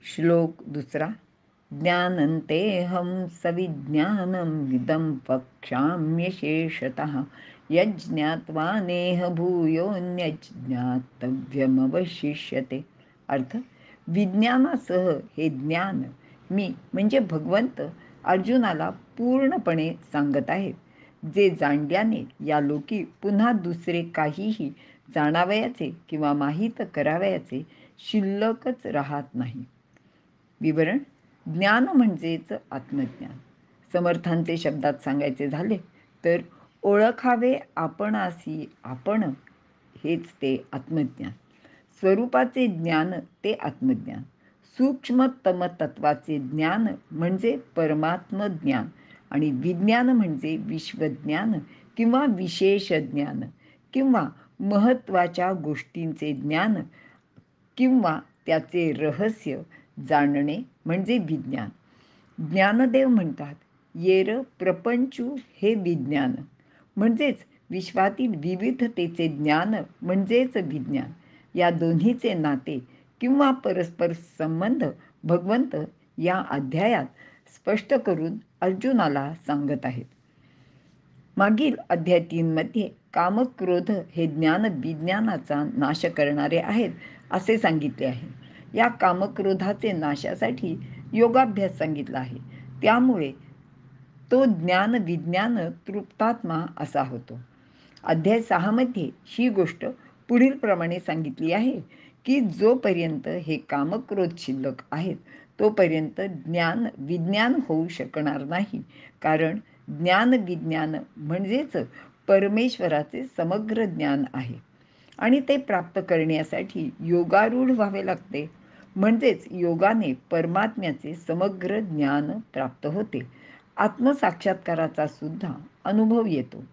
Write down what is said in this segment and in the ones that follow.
श्लोक दुसरा. ज्ञानन्तेऽहं सविज्ञानं विदं वक्ष्याम्यशेषतः यज्ज्ञात्वा नेह भूयोऽन्यज्ञातव्यमवशिष्यते. अर्थ, विज्ञानासह हे ज्ञान मी म्हणजे भगवंत अर्जुनाला पूर्णपणे सांगत आहेत, जे जाणल्याने या लोकी पुन्हा दुसरे काहीही जाणावयाचे किंवा माहीत करावयाचे शिल्लकच राहत नाही. विवरण. ज्ञान म्हणजेच आत्मज्ञान. समर्थांचे शब्दात सांगायचे झाले तर ओळखावे आपणासी आपण, हेच ते आत्मज्ञान. स्वरूपाचे ज्ञान ते आत्मज्ञान. सूक्ष्मतम तत्वाचे ज्ञान म्हणजे परमात्म ज्ञान. आणि विज्ञान म्हणजे विश्वज्ञान किंवा विशेष ज्ञान किंवा महत्त्वाच्या गोष्टींचे ज्ञान किंवा त्याचे रहस्य जाणणे म्हणजे विज्ञान. ज्ञानदेव म्हणतात, येर प्रपंचू हे विज्ञान, म्हणजेच विश्वातील विविधतेचे ज्ञान म्हणजेच विज्ञान. या दोन्हीचे नाते किंवा परस्पर संबंध भगवंत या अध्यायात स्पष्ट करून अर्जुनाला सांगत आहेत. मागील अध्याय 3 मध्ये कामक्रोध हे ज्ञान विज्ञानाचा नाश करणारे आहेत असे सांगितले आहे. या कामक्रोधाचे नाशासाठी योगाभ्यास सांगितला आहे. त्यामुळे तो ज्ञान विज्ञान तृप्तात्मा असा होतो. अध्याय 6 मध्ये ही गोष्ट पुढील प्रमाणे सांगितली आहे की जोपर्यंत हे कामक्रोध शिल्लक आहेत तोपर्यंत ज्ञान विज्ञान होऊ शकणार नाही. कारण ज्ञान विज्ञान म्हणजेच परमेश्वराचे समग्र ज्ञान आहे आणि ते प्राप्त करण्यासाठी योगारूढ व्हावे लागते. म्हणजेच योगाने परमात्म्याचे समग्र ज्ञान प्राप्त होते. आत्मसाक्षात्काराचा सुद्धा अनुभव येतो.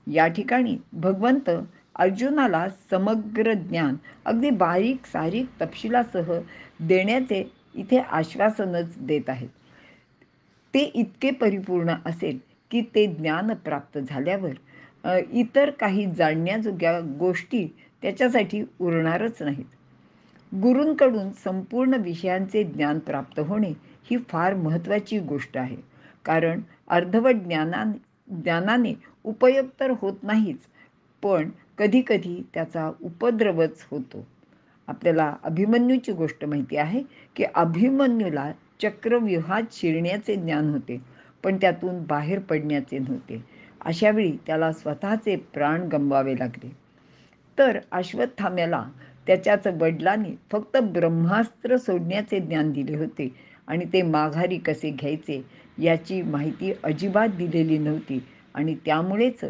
या ठिकाणी भगवंत अर्जुनाला समग्र ज्ञान अगदी बारीक सारीक तपशिलासह देण्याचे इथे आश्वासनच देत आहेत. ते इतके परिपूर्ण असेल की ते ज्ञान प्राप्त झाल्यावर इतर काही जाणण्याजोग्या गोष्टी त्याच्यासाठी उरणारच नाहीत. गुरूंकडून संपूर्ण विषयांचे ज्ञान प्राप्त होणे ही फार महत्त्वाची गोष्ट आहे. कारण अर्धवट ज्ञानाने उपयोग तर होत नाहीच, पण कधीकधी त्याचा उपद्रवच होतो. आपल्याला अभिमन्यूची गोष्ट माहिती आहे की अभिमन्यूला चक्रव्यूहात शिरण्याचे ज्ञान होते, पण त्यातून बाहेर पडण्याचे नव्हते. अशावेळी त्याला स्वतःचे प्राण गमवावे लागले. तर अश्वत्थाम्याला त्याच्याच वडिलांनी फक्त ब्रह्मास्त्र सोडण्याचे ज्ञान दिले होते आणि ते माघारी कसे घ्यायचे याची माहिती अजिबात दिलेली नव्हती. आणि त्यामुळेच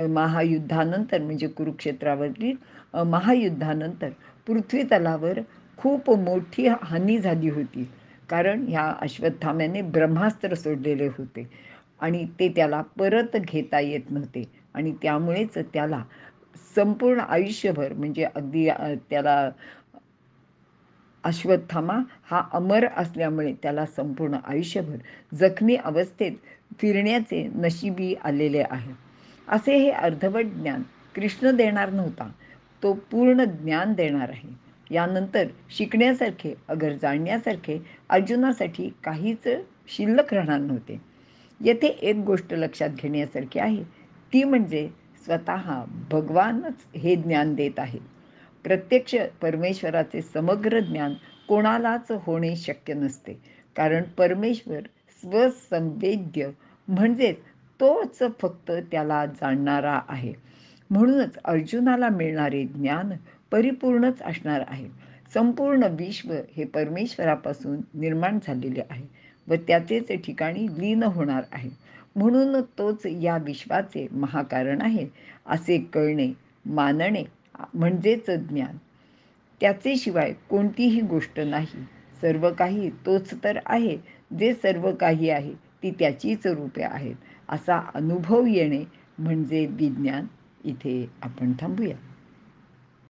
महायुद्धानंतर म्हणजे कुरुक्षेत्रावरील महायुद्धानंतर पृथ्वीतलावर खूप मोठी हानी झाली होती. कारण ह्या अश्वत्थाम्याने ब्रह्मास्त्र सोडलेले होते आणि ते त्याला परत घेता येत नव्हते. आणि त्यामुळेच त्याला संपूर्ण आयुष्यभर म्हणजे अगदी त्याला अश्वत्थामा हा अमर असल्यामुळे त्याला संपूर्ण आयुष्यभर जखमी अवस्थेत फिरण्याचे नशिबी आलेले आहे. असे हे अर्धवट ज्ञान कृष्ण देणार नव्हता, तो पूर्ण ज्ञान देणार आहे. यानंतर शिकण्यासारखे अगर जाणण्यासारखे अर्जुनासाठी काहीच शिल्लक राहणार नव्हते. येथे एक गोष्ट लक्षात घेण्यासारखी आहे, ती म्हणजे स्वतः भगवानच हे ज्ञान देत आहेत. प्रत्यक्ष परमेश्वराचे समग्र ज्ञान कोणालाच होणे शक्य नसते. कारण परमेश्वर स्वसंवेद्य म्हणजेच तोच फक्त त्याला जाणणारा आहे. म्हणूनच अर्जुनाला मिळणारे ज्ञान परिपूर्णच असणार आहे. संपूर्ण विश्व हे परमेश्वरापासून निर्माण झालेले आहे व त्याचेच ठिकाणी लीन होणार आहे. म्हणून तोच या विश्वाचे महाकारण आहे असे कळणे मानणे म्हणजेच ज्ञान. त्याचेशिवाय कोणतीही गोष्ट नाही. सर्व काही तोच तर आहे, जे सर्व काही आहे ती त्याचीच रूपे आहेत असा अनुभव येणे म्हणजे विज्ञान. इथे आपण थांबूया.